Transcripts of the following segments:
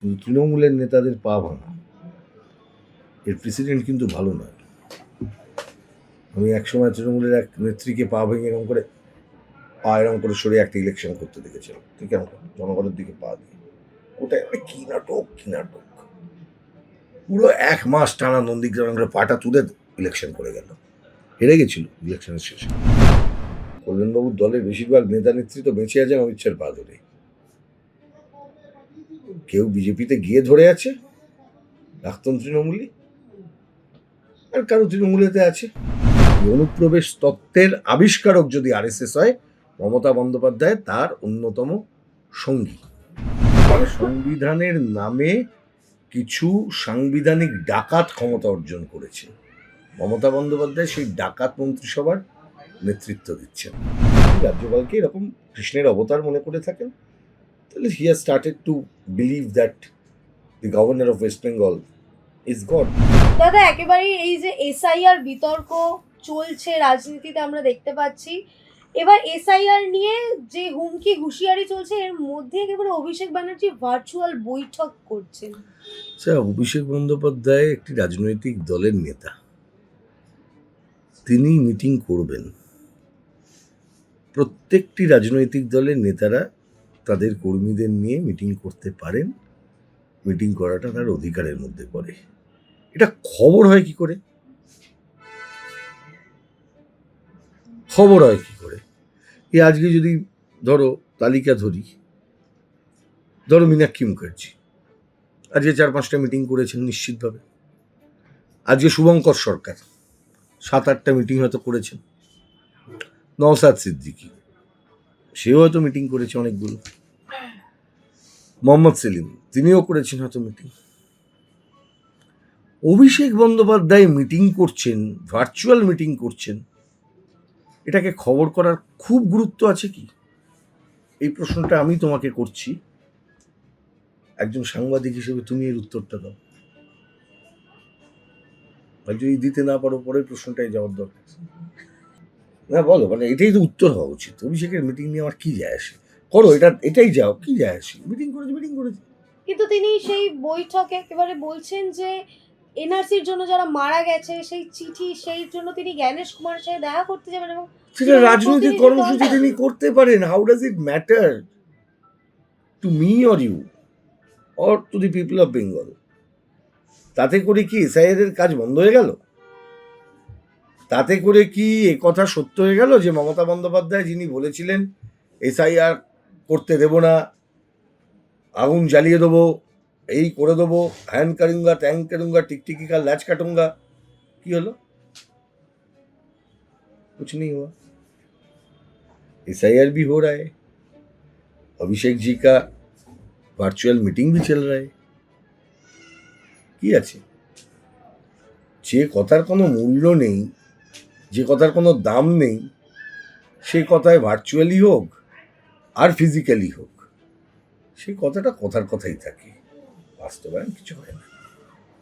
কিন্তু তৃণমূলের নেতাদের পা ভাঙা, এর প্রেসিডেন্ট কিন্তু ভালো নয়। আমি একসময় তৃণমূলের এক নেত্রীকে পা ভেঙে এরকম করে সরে একটা ইলেকশন করতে দেখেছিলাম। ঠিক কেমন জনগণের দিকে পা দিয়ে, ওটা কি নাটক কি নাটক! পুরো 1 মাস টানা নন্দীগ্রাম করে পাটা তুলে ইলেকশন করে গেল, হেরে গেছিল ইলেকশনের শেষে। কল্যাণবাবুর দলের বেশিরভাগ নেতা নেত্রী তো বেঁচে আছেন অমিত শাহর পা ধরে। কেউ বিজেপিতে গিয়ে ধরে আছে, প্রাক্তন তৃণমূলী, আর কারো তৃণমূলেতে আছে। অনুপ্রবেশ তত্ত্বের আবিষ্কারক যদি আরএসএস হয়, মমতা বন্দ্যোপাধ্যায় তার অন্যতম সঙ্গী। সংবিধানের নামে কিছু সাংবিধানিক ডাকাত ক্ষমতা অর্জন করেছে, মমতা বন্দ্যোপাধ্যায় সেই ডাকাত মন্ত্রিসভার নেতৃত্ব দিচ্ছেন। রাজ্যপালকে এরকম কৃষ্ণের অবতার মনে করে থাকেন, তাহলে he has started to believe that the governor of West Bengal is god. দাদা, একেবারেই এই যে এসআইআর বিতর্ক চলছে রাজনীতিতে আমরা দেখতে পাচ্ছি, এবার এসআইআর নিয়ে যে হুমকি হুঁশিয়ারি চলছে, এর মধ্যে একেবারে অভিষেক ব্যানার্জি ভার্চুয়াল বৈঠক করছেন। স্যার, অভিষেক বন্দ্যোপাধ্যায় একটি রাজনৈতিক দলের নেতা, তিনি মিটিং করবেন। প্রত্যেকটি রাজনৈতিক দলের নেতারা তাদের কর্মীদের নিয়ে মিটিং করতে পারেন, মিটিং করাটা তার অধিকারের মধ্যে পড়ে। এটা খবর হয় কি করে? খবর হয় কি করে? এই আজকে যদি ধরো তালিকা ধরি, ধরো মীনাক্ষী মুখার্জি আজকে 4-5টা মিটিং করেছেন নিশ্চিতভাবে। আজকে শুভঙ্কর সরকার 7-8টা মিটিং হয়তো করেছেন। নওশাদ সিদ্দিকী সেও হয়তো মিটিং করেছে অনেকগুলো। মোহাম্মদ সেলিম তিনিও করেছেন হয়তো মিটিং। অভিষেক বন্দ্যোপাধ্যায় মিটিং করছেন, ভার্চুয়াল মিটিং করছেন, এটাকে খবর করার খুব গুরুত্ব আছে কি? এই প্রশ্নটা আমি তোমাকে করছি, একজন সাংবাদিক হিসেবে তুমি এর উত্তরটা দাও। আর যদি দিতে না পারো, পরের প্রশ্নটাই যাওয়ার দরকার। না বলো, মানে এটাই তো উত্তর হওয়া উচিত। অভিষেকের মিটিং নিয়ে আমার কি যায় আসে? করো, এটাই যাও, কি যায় আসে? মিটিং করেছে। কিন্তু তিনি সেই বৈঠকে একেবারে বলছেন যে এনআরসির জন্য যারা মারা গেছে সেই চিঠি, সেই জন্য তিনি জ্ঞানেশ কুমারের সাথে দেখা করতে যাবেন এবং সেটা রাজনৈতিক কর্মসূচি তিনি করতে পারেন। How does it matter to me or you or to the people of Bengal? তাতে করে কি এসআইআর এর কাজ বন্ধ হয়ে গেল? তাতে করে কি এ কথা সত্য হয়ে গেল যে মমতা বন্দ্যোপাধ্যায় যিনি বলেছিলেন এসআইআর করতে দেব না, আগুন জ্বালিয়ে দেবো, এই করে দেবো, হ্যান কারুঙ্গা ট্যাং কারুঙ্গা টিকটিকি का लैच काटूंगा, কি হলো? कुछ नहीं हुआ। एसआईआर भी हो रहा है, अभिषेक जी का वर्चुअल मीटिंग भी चल रहा है। কি আছে? যে কথার কোনো মূল্য নেই, যে কথার কোনো দাম নেই, সেই কথায় ভার্চুয়ালি হোক আর ফিজিক্যালি হোক, সেই কথাটা কথার কথাই থাকে, বাস্তবায়ন কিছু হয় না।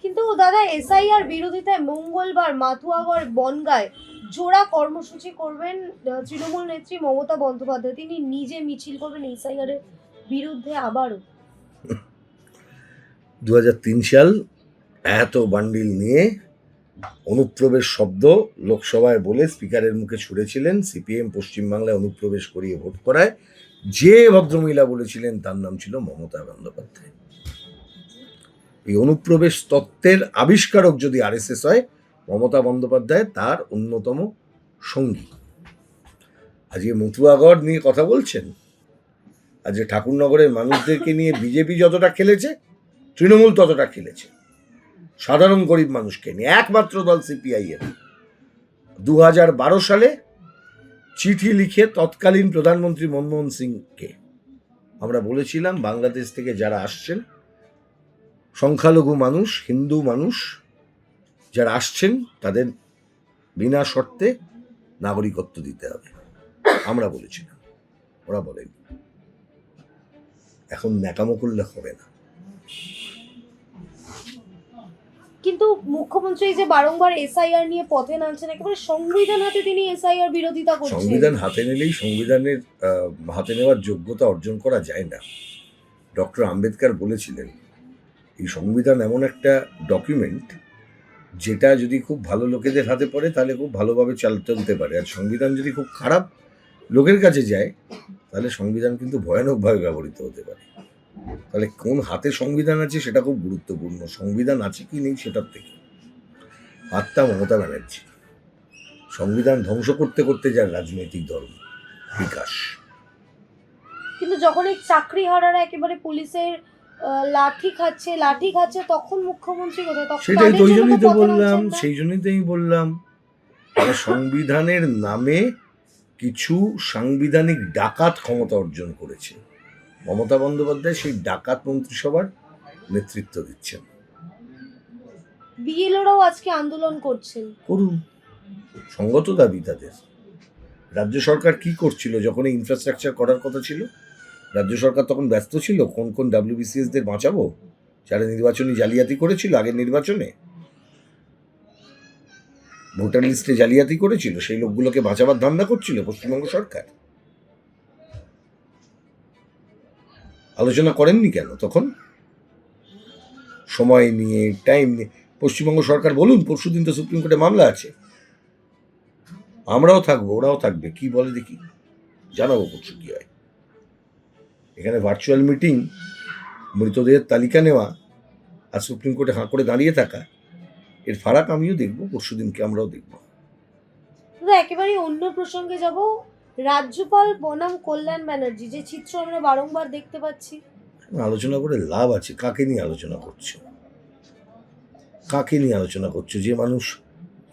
কিন্তু দাদা, এসআইআর বিরোধিতায় মঙ্গলবার মাথুয়াগড় বনগায় জোড়া কর্মসূচি করবেন তৃণমূল নেত্রী মমতা বন্দ্যোপাধ্যায়। তিনি নিজে মিছিল করবেন এসআইআর এর বিরুদ্ধে আবারও। 2003 সাল এত বান্ডিল নিয়ে অনুপ্রবেশ শব্দ লোকসভায় বলে স্পিকারের মুখে ছুড়েছিলেন। সিপিএম পশ্চিমবাংলায় অনুপ্রবেশ করিয়ে ভোট করায় যে ভদ্রমহিলা বলেছিলেন তার নাম ছিল মমতা বন্দ্যোপাধ্যায়। এই অনুপ্রবেশ তত্ত্বের আবিষ্কারক যদি আরএসএস হয়, মমতা বন্দ্যোপাধ্যায় তার অন্যতম সঙ্গী। আজকে মতুয়াগড় নিয়ে কথা বলছেন, আজকে ঠাকুরনগরের মানুষদেরকে নিয়ে বিজেপি যতটা খেলেছে, তৃণমূল ততটা খেলেছে সাধারণ গরিব মানুষকে নিয়ে। একমাত্র দল সিপিআইএম 2012 সালে চিঠি লিখে তৎকালীন প্রধানমন্ত্রী মনমোহন সিংকে আমরা বলেছিলাম, বাংলাদেশ থেকে যারা আসছেন, সংখ্যালঘু মানুষ, হিন্দু মানুষ যারা আসছেন, তাদের বিনা শর্তে নাগরিকত্ব দিতে হবে। আমরা বলেছিলাম, ওরা বলেনি। এখন ন্যাকামো করলে হবে না। কিন্তু মুখ্যমন্ত্রী যে বারংবার এসআইআর নিয়ে পথে নামছেন, একেবারে সংবিধান হাতে তিনি এসআইআর বিরোধিতা করছেন। সংবিধান হাতে নিলেই সংবিধানের হাতে নেওয়ার যোগ্যতা অর্জন করা যায় না। ডক্টর আম্বেদকর বলেছিলেন এই সংবিধান এমন একটা ডকুমেন্ট যেটা যদি খুব ভালো লোকেদের হাতে পড়ে তাহলে খুব ভালোভাবে চলতে পারে, আর সংবিধান যদি খুব খারাপ লোকের কাছে যায় তাহলে সংবিধান কিন্তু ভয়ানকভাবে ব্যবহৃত হতে পারে। তাহলে কোন হাতে সংবিধান আছে সেটা খুব গুরুত্বপূর্ণ, সংবিধান আছে কি নেই সেটার থেকে। আত্মা মমতা ব্যানার্জি সংবিধান ধ্বংস করতে করতে যার রাজনৈতিক ধর্ম বিকাশ। কিন্তু যখন এই চাকরিহারারা একেবারে পুলিশের লাঠি খাচ্ছে তখন মুখ্যমন্ত্রী কোথায়? তখন সেটাই তো, তাদের ওই জন্য জন্যই তো তো পথে বললাম, নামছেন না। সেই জন্যই তো আমি বললাম সংবিধানের নামে কিছু সাংবিধানিক ডাকাত ক্ষমতা অর্জন করেছে। মমতা বন্দ্যোপাধ্যায় সেই ডাকাত মন্ত্রিসভার নেতৃত্ব দিচ্ছেন। বিএলওরাও আজকে আন্দোলন করছেন। করুন, সঙ্গত দাবি তাদের। রাজ্য সরকার কি করছিল যখন এই ইনফ্রাস্ট্রাকচার করার কথা ছিল? রাজ্য সরকার তখন ব্যস্ত ছিল কোন কোন WBCS দের বাঁচাবো, যারা নির্বাচনী জালিয়াতি করেছিল আগের নির্বাচনে, ভোটার লিস্টে জালিয়াতি করেছিল, সেই লোকগুলোকে বাঁচাবার ধান্দা করছিল পশ্চিমবঙ্গ সরকার। আলোচনা করেননি কেন তখন? সময় নিয়ে, টাইম নিয়ে। পশ্চিমবঙ্গ সরকার বলুন, পরশুদিন তো সুপ্রিম কোর্টে মামলা আছে, আমরাও থাকবো, ওরাও থাকবে, কি বলে দেখি, জানাবো পরশু কি হয়। এখানে ভার্চুয়াল মিটিং, মৃতদেহের তালিকা নেওয়া আর সুপ্রিম কোর্টে হাঁ করে দাঁড়িয়ে থাকা, এর ফারাক আমিও দেখবো, পরশুদিনকে আমরাও দেখবো। একেবারে অন্য প্রসঙ্গে যাব। রাজ্যপাল বনাম কল্যাণ ব্যানার্জি, যে চিত্র আমরা বারংবার দেখতে পাচ্ছি। আলোচনা করে লাভ আছে? কাকে নিয়ে আলোচনা করছো? কাকে নিয়ে আলোচনা করছো? যে মানুষ,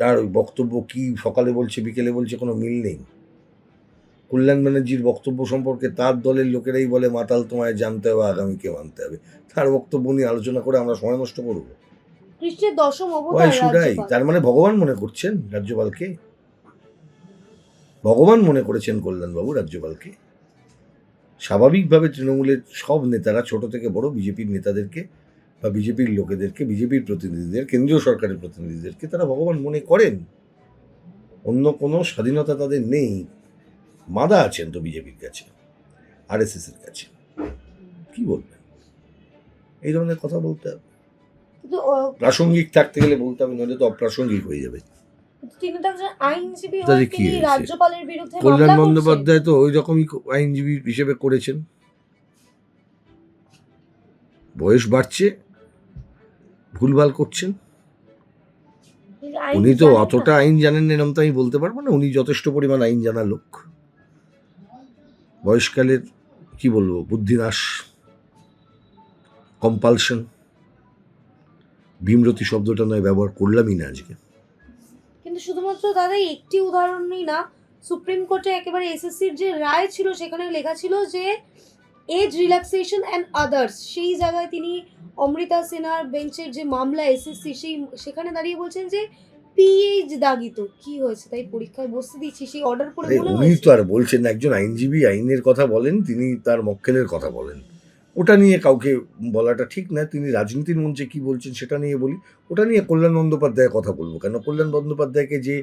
তার ওই বক্তব্য কি সকালে বলছে বিকেলে বলছে কোনো মিল নেই। কল্যাণ ব্যানার্জির বক্তব্য সম্পর্কে তার দলের লোকেরাই বলে মাতাল তোমায় জানতে হবে, আগামীকে মানতে হবে। তার বক্তব্য নিয়ে আলোচনা করে আমরা সময় নষ্ট করবো? কৃষ্ণের দশম অবতার রাজ্যপাল। তার মানে ভগবান মনে করছেন রাজ্যপালকে? ভগবান মনে করেছেন কল্যাণবাবু রাজ্যপালকে? স্বাভাবিকভাবে তৃণমূলের সব নেতারা, ছোট থেকে বড়, বিজেপির নেতাদেরকে বা বিজেপির লোকেদেরকে, বিজেপির প্রতিনিধিদের, কেন্দ্রীয় সরকারের প্রতিনিধিদেরকে তারা ভগবান মনে করেন। অন্য কোনো স্বাধীনতা তাদের নেই। মাদা আছেন তো বিজেপির কাছে, RSS এর কাছে। কি বলবেন? এই ধরনের কথা বলতে হবে, প্রাসঙ্গিক থাকতে গেলে বলতে হবে, নইলে তো অপ্রাসঙ্গিক হয়ে যাবে। তিনি তো একজন আইনজীবী, তাতে কি তিনি হয়েছে? রাজ্যপালের বিরুদ্ধে কল্যাণ মামলা করছেন। বন্দ্যোপাধ্যায় তো ওই রকমই আইনজীবী হিসেবে করেছেন। বয়স বাড়ছে, ভুলভাল করছেন। আইন উনি তো জানেন না। অতটা আইন জানেন এরম তো আমি বলতে পারবো না। উনি যথেষ্ট পরিমাণ আইন জানা লোক। বয়সকালের কি বলবো, বুদ্ধিনাশ, কম্পালশন, ভীমরতি শব্দটা নয় ব্যবহার করলামই না আজকে। কিন্তু শুধুমাত্র দাদা একটি উদাহরণই না, সুপ্রিম কোর্টে একেবারে এসএসসির যে রায় ছিল সেখানে লেখা ছিল যে এজ রিল্যাক্সেশন অ্যান্ড আদার্স, সেই জায়গায় তিনি অমৃতা সিনহার বেঞ্চের যে মামলা এসএসসি, সেখানে দাঁড়িয়ে বলছেন যে পিএইচ দাগিত কি হয়েছে, তাই পরীক্ষায় বসতে দিচ্ছি, সেই অর্ডার করে বলে উনি হয়েছে। তো আর বলছেন না, একজন আইনজীবী আইনের কথা বলেন, তিনি তার মক্কেলের কথা বলেন। ওটা নিয়ে কাউকে বলাটা ঠিক না। তিনি রাজনীতির মঞ্চে কি বলছেন সেটা নিয়ে বলি। ওটা নিয়ে কল্যাণ বন্দ্যোপাধ্যায়ের কথা বলবো কেন? কল্যাণ বন্দ্যোপাধ্যায়কে যে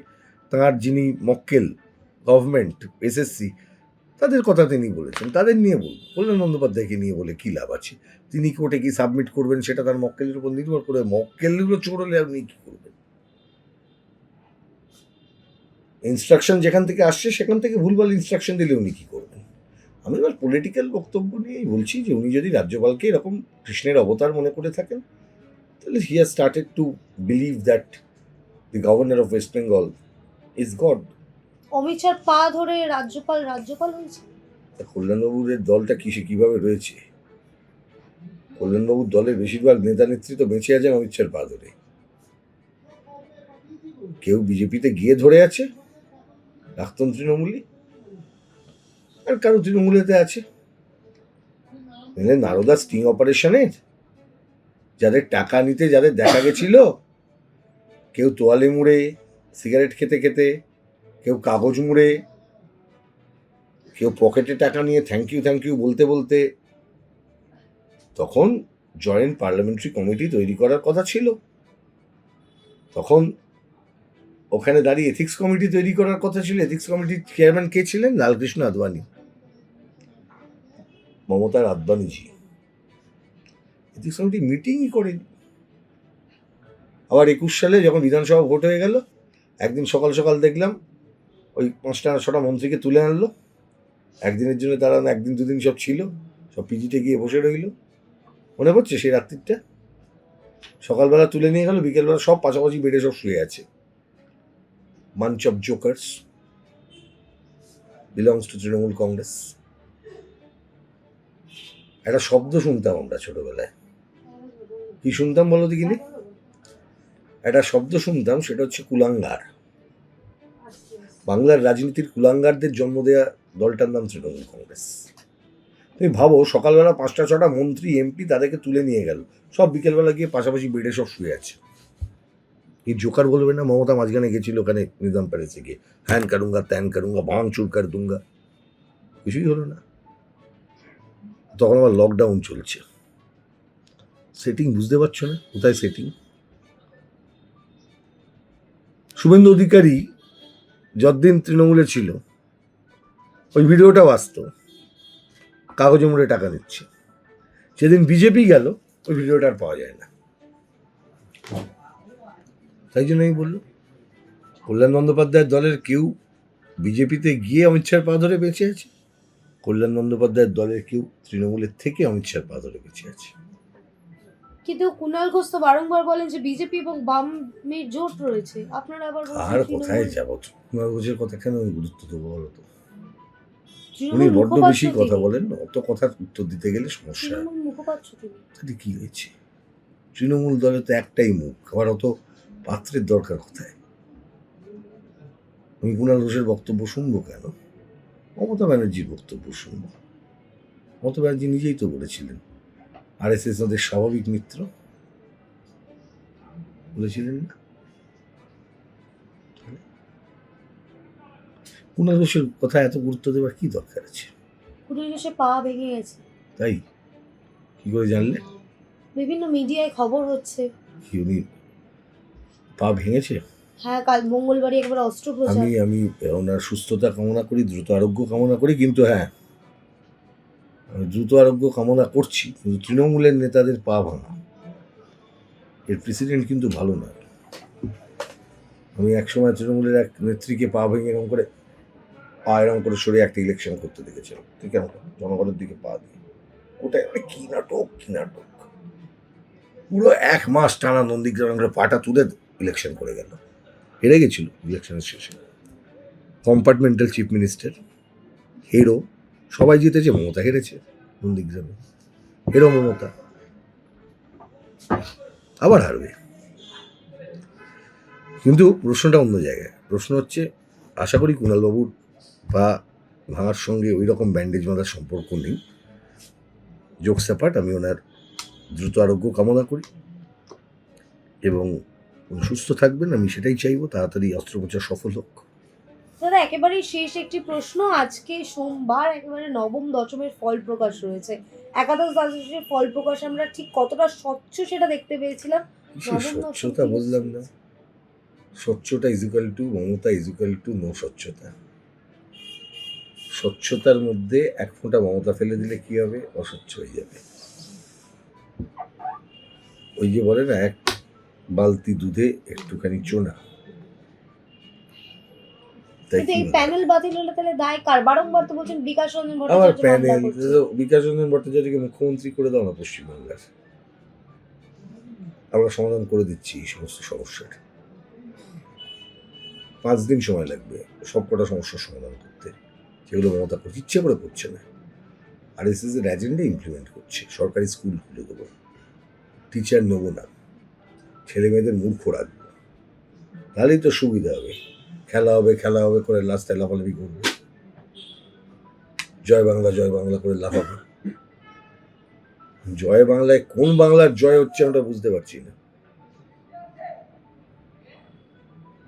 তাঁর যিনি মক্কেল, গভর্নমেন্ট, এসএসসি, তাদের কথা তিনি বলেছেন, তাদের নিয়ে বলবো। কল্যাণ বন্দ্যোপাধ্যায়কে নিয়ে বলে কী লাভ আছে? তিনি কোর্টে কি সাবমিট করবেন সেটা তার মক্কেলের উপর নির্ভর করে। মক্কেলগুলো চোর হলে আপনি কী করবেন? ইনস্ট্রাকশন যেখান থেকে আসছে সেখান থেকে ভুলভাল ইনস্ট্রাকশন দিলে উনি কী করবেন? আমি এবার পলিটিক্যাল বক্তব্য নিয়েই বলছি যে উনি যদি রাজ্যপালকে এরকম কৃষ্ণের অবতার মনে করে থাকেন, তাহলে he has started to believe that the governor of West Bengal is god. Amit শাহর পা ধরে রাজ্যপাল হয়েছে। কল্যাণবাবুর দলটা কিভাবে রয়েছে? কল্যাণবাবুর দলের বেশিরভাগ নেতা নেত্রী তো বেঁচে আছেন অমিত শাহর পা ধরে। কেউ বিজেপিতে গিয়ে ধরে আছে, প্রাক্তন তৃণমূলী, আর কারো তৃণমূলেতে আছে। নারদা স্টিং অপারেশনের যাদের টাকা নিতে যাদের দেখা গেছিল, কেউ তোয়ালে মুড়ে সিগারেট খেতে খেতে, কেউ কাগজ মুড়ে, কেউ পকেটে টাকা নিয়ে থ্যাংক ইউ বলতে বলতে, তখন জয়েন্ট পার্লামেন্টারি কমিটি তৈরি করার কথা ছিল। তখন ওখানে দাঁড়িয়ে এথিক্স কমিটি তৈরি করার কথা ছিল। এথিক্স কমিটির চেয়ারম্যান কে ছিলেন? লালকৃষ্ণ আদবানি, মমতার আদবানিজি। এথিক্স কমিটি মিটিংই করেনি। আবার 21 সালে যখন বিধানসভা ভোট হয়ে গেল, একদিন সকাল সকাল দেখলাম ওই 5টা-6টা মন্ত্রীকে তুলে আনলো, একদিনের জন্য তারা একদিন দুদিন সব ছিল, সব পিজিতে গিয়ে বসে রইল। মনে পড়ছে সেই রাত্রিটা? সকালবেলা তুলে নিয়ে গেল, বিকেলবেলা সব পাশাপাশি বেডে সব শুয়ে আছে। Bunch of jokers, belongs to Trinamool Congress. একটা শব্দ শুনতাম আমরা ছোটবেলায়, কি শুনতাম বলো দেখিনি? একটা শব্দ শুনতাম, সেটা হচ্ছে কুলাঙ্গার। বাংলার রাজনীতির কুলাঙ্গারদের জন্ম দেয়া দলটার নাম তৃণমূল কংগ্রেস। তুমি ভাবো, সকালবেলা 5টা-6টা মন্ত্রী এমপি তাদেরকে তুলে নিয়ে গেল, সব বিকেলবেলা গিয়ে পাশাপাশি বেডে সব শুয়ে আছে। এই জোকার বলবে না? মমতা মাঝখানে গেছিল ওখানে নিজাম প্যালেসে গিয়ে, হ্যান কারুঙ্গা ত্যান কারুঙ্গা ভাঙচুর কার দুঙ্গা, কিছুই হলো না। তখন আবার লকডাউন চলছে। সেটিং বুঝতে পারছো না? কোথায় সেটিং? শুভেন্দু অধিকারী যতদিন তৃণমূলে ছিল, ওই ভিডিওটা বাস্তব, কাগজে মুড়ে টাকা দিচ্ছে। সেদিন বিজেপি গেল, ওই ভিডিওটা আর পাওয়া যায় না। তাই জন্য আমি বললাম, কল্যাণ বন্দ্যোপাধ্যায়ের দলের কেউ বিজেপিতে গিয়ে অমিত শাহর পা ধরে বেঁচে আছে, কল্যাণ বন্দ্যোপাধ্যায়ের দলের কেউ তৃণমূলের থেকে অমিত শাহর পা ধরে বেঁচে আছে। কিন্তু কুণাল ঘোষ তো বারংবার বলেন যে বিজেপি এবং বামের জোট রয়েছে, আপনারা আবার বলছেন আর তৃণমূল- কোথায় যাবো? কুমার ঘোষের কথা কেন আমি গুরুত্ব দেবো বলো তো? তৃণমূল উনি বড্ড মুখপাত্র বেশি কথা তিনি। বলেন, অত কথার উত্তর দিতে গেলে সমস্যা। তৃণমূল মুখপাত্র তিনি। তাহলে কি হয়েছে? তৃণমূল দলে তো একটাই মুখ, আবার অত পাত্রের দরকার কোথায়? আমি কুণাল ঘোষের বক্তব্য শুনবো কেন? মমতা ব্যানার্জির বক্তব্য শুনবো। মমতা ব্যানার্জি নিজেই তো বলেছিলেন RSS ওদের স্বাভাবিক মিত্র, বলেছিলেন না? কুণাল ঘোষের কথা এত গুরুত্ব দেওয়ার কি দরকার আছে? কুণাল ঘোষের পা ভেঙে গেছে, তাই কি করে জানলে? বিভিন্ন মিডিয়ায় খবর হচ্ছে। কি উনি পা ভেঙেছে? হ্যাঁ, কাল মঙ্গলবারই একবার অস্ত্রোপচার। আমি ওনার সুস্থতা কামনা করি, দ্রুত আরোগ্য কামনা করি, কিন্তু হ্যাঁ, আমি দ্রুত আরোগ্য কামনা করছি, কিন্তু তৃণমূলের নেতাদের পা ভাঙা, এর প্রেসিডেন্ট কিন্তু ভালো না। আমি একসময় তৃণমূলের এক নেত্রীকে পা ভেঙে এরকম করে পা এরকম করে সরে একটা ইলেকশন করতে দেখেছিলাম, ঠিক কেমন জনগণের দিকে পা দিয়ে। ওটা একটা কি নাটক, কি নাটক! পুরো 1 মাস টানা নন্দীগ্রাম করে পাটা তুলে ইলেকশন করে গেল, হেরে গেছিল ইলেকশনের শেষে। কম্পার্টমেন্টাল চিফ মিনিস্টার, হিরো, সবাই জিতেছে, মমতা হেরেছে নন্দীগ্রামে। হিরো মমতা, আবার হারবে। কিন্তু প্রশ্নটা অন্য জায়গায়। প্রশ্ন হচ্ছে, আশা করি কুণালবাবুর পা ভাঙার সঙ্গে ওই রকম ব্যান্ডেজ বাঁধার সম্পর্ক নেই। জোকস অ্যাপার্ট, আমি ওনার দ্রুত আরোগ্য কামনা করি এবং উনি সুস্থ থাকবেন, আমি সেটাই চাইবো, তাড়াতাড়ি অস্ত্রোপচার সফল হোক। দাদা, একেবারেই শেষ একটি প্রশ্ন। আজকে সোমবার একেবারে নবম দশমের ফল প্রকাশ রয়েছে, একাদশ দ্বাদশের ফল প্রকাশ আমরা ঠিক কতটা স্বচ্ছ সেটা দেখতে পেয়েছিলাম। নবম দশম স্বচ্ছতা কি বললাম না? স্বচ্ছতা equal to Mamata equal to no স্বচ্ছতা। স্বচ্ছতার মধ্যে এক ফোঁটা মমতা ফেলে দিলে কি হবে? অস্বচ্ছ হয়ে যাবে। ওই যে বলে না, এক বালতি দুধে একটুখানি চোনা। তাই কিন্তু কি এই প্যানেল বাতিল হলে তাহলে দায় কার? বারংবার তো বলছেন বিকাশ রঞ্জন আবার ভট্টাচার্য মামলা প্যানেল? করছে। বিকাশ রঞ্জন ভট্টাচার্যকে মুখ্যমন্ত্রী করে দাও না পশ্চিমবাংলার, আমরা সমাধান করে দিচ্ছি এই সমস্ত সমস্যার। 5 দিন সময় লাগবে সবকটা সমস্যার সমাধান করতে, সেগুলো মমতা করছে, ইচ্ছে করে করছে না। RSS এর এজেন্ডা ইমপ্লিমেন্ট করছে। সরকারি স্কুল খুলে দেবো, টিচার নেবো না, ছেলে মেয়েদের মূর্খ রাখবো, তাহলেই তো সুবিধা হবে। খেলা হবে করে লাস্টে লাফালাফি করবে, জয় বাংলা করে লাফাবে। জয় বাংলায় কোন বাংলার জয় হচ্ছে আমরা বুঝতে পারছি না।